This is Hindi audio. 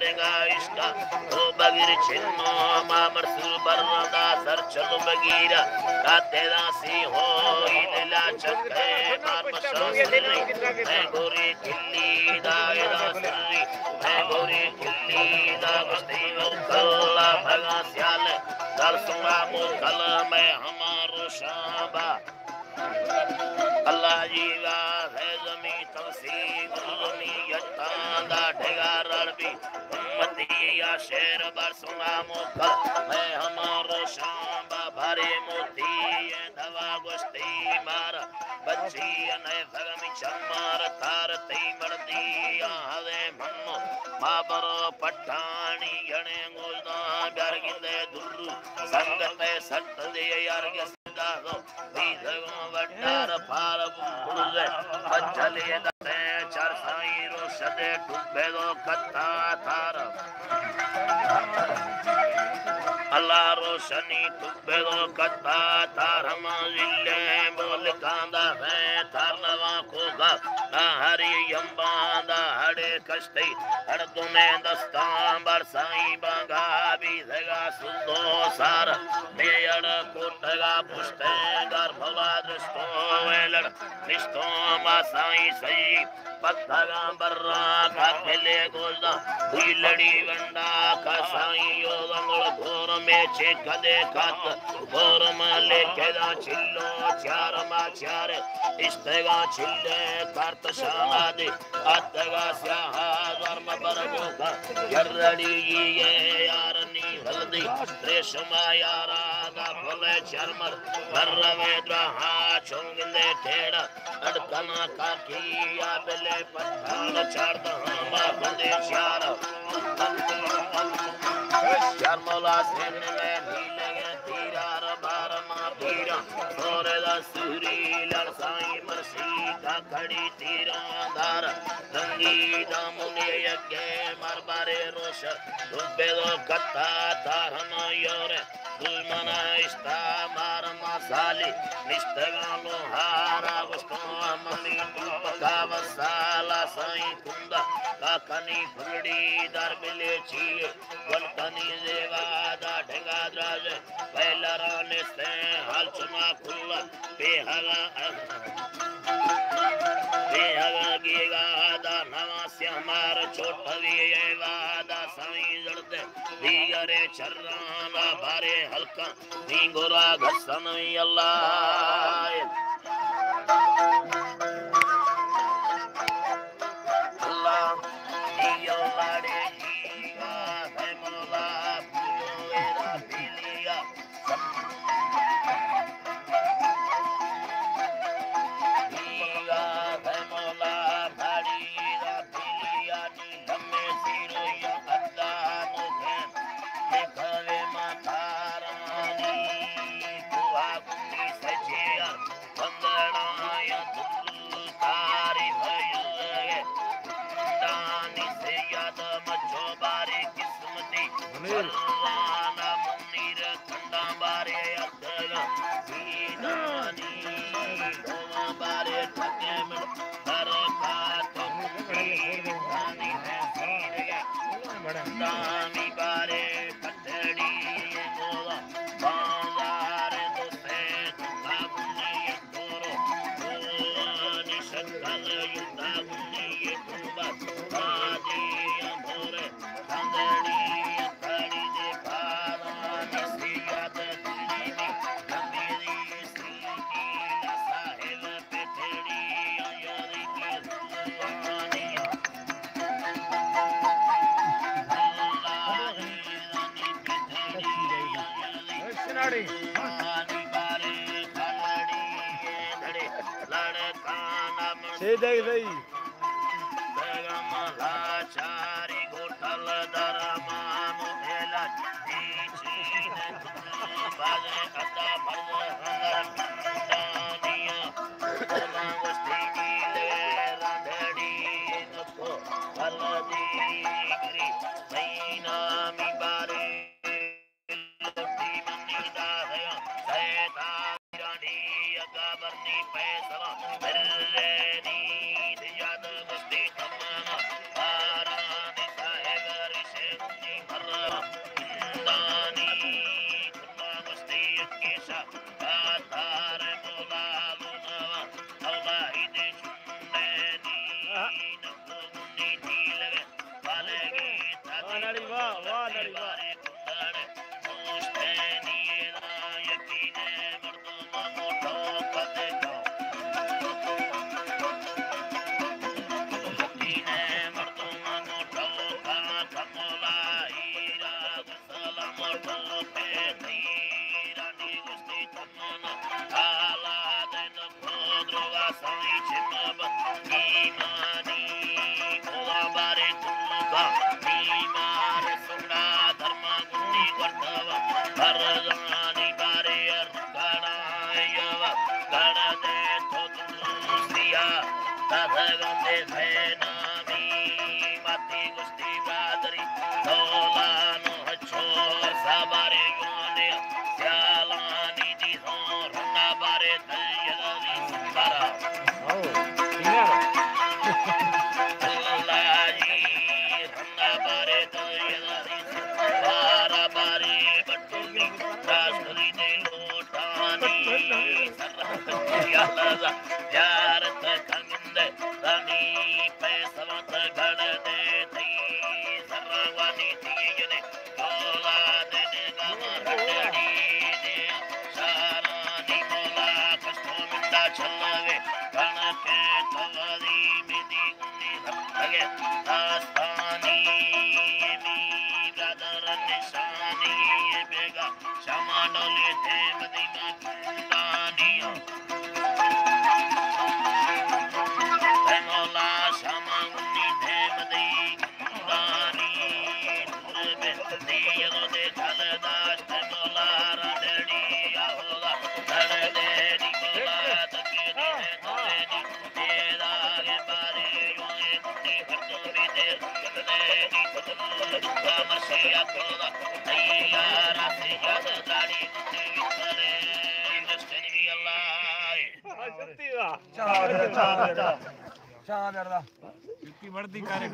देगा इसका ओ बगीर छिन्नो मामर सुर बरदा सर चलो बगीरा ताते दासी हो इदला चक्के मार मशासरी मैं गोरी खिल्ली दायदा सरी मैं गोरी खिल्ली दा गस्ती कल्ला भगा स्याल दल सुंगा मुकल मैं हमारो शाबा अल्लाह जी का है जमी तवसी गुलमी यत्तांदा ढेगा रड़बी उम्मती या शेर बरसुंगा मुकल मैं हमारो शाबा भरे मोती ये दवा गुस्ती मार बच्ची ने भगमी चमार तार तई मर्दी हवे मन्नो माबरो पठानी गणे गोदा गरगिंदे दुर्रु संगते सत्त दे यार के सिदारो बीधगो वड्डार पार बुड़े बचले दते चार साई रो सदे टुबे दो कत्ता थार अल्लाह रोशनी टुबे दो कत्ता थार माजिले बोल कांदा है थार नवा कोगा ना हरी यंबादा हड़े कष्टे हड़ तुम्हें दस्ता बरसाई बागा भी धगा सुदो सार बेयड़ कोटगा पुष्टे घर भला दृष्टो वेलड़ निष्ठो मासाई सही पत्थगा बर्रा का खेले गोदा हुई लड़ी वंडा का साई योगंगल घोर में चेक दे खात घोर माले केदा चिल्लो चार मा चार इस्तेगा चिल्ले कार्त शानादे अतगा स्याहा धर्म बरगो का यर्रड़ी ये यारनी हल्दी रेशमा यारा दा भले चरमर बर्रवे द्रहा चोंगिंदे ठेड़ा अड़कना का किया बेले पत्थर चार दहामा बंदे चार चरमला सेन में नीले तीरार बार मा पीरा सोरे दा सूरी लड़साई मरसी का खड़ी तीरा धार रंगी दामुने यज्ञ मरबारे रोश दुबे दो कत्ता तारना योरे दुलमना इस्ता मार मसाली निस्तगानो हारा वस्तो मनी पका वसाला साई कुंदा काकनी फुलड़ी दर मिले ची वलतनी देवादा ढंगा द्राज पहलरा ने से हाल चुना खुल्ला बेहगा गीगा दा नवास्य हमार छोटवी वादा साई जड़ते दीगरे चर्राना बारे हल्का नींगोरा घसन अल्लाह अल्लाह दिया लाड़े जीवा है मौला पूरा पीलिया देख रही चारी घोटल दरमान भेला बाजे अता भर दानिया वस्ती मिले राधड़ी नको हल्दी गिरी महीना मी बारे लोटी मनी दाया सैता रानी अगाबरनी पैसला मेरे नी याद वस्ती तमाम आराम साहेब रिशे नाड़ी वाह वाह नाड़ी वाह बढ़ती कार्य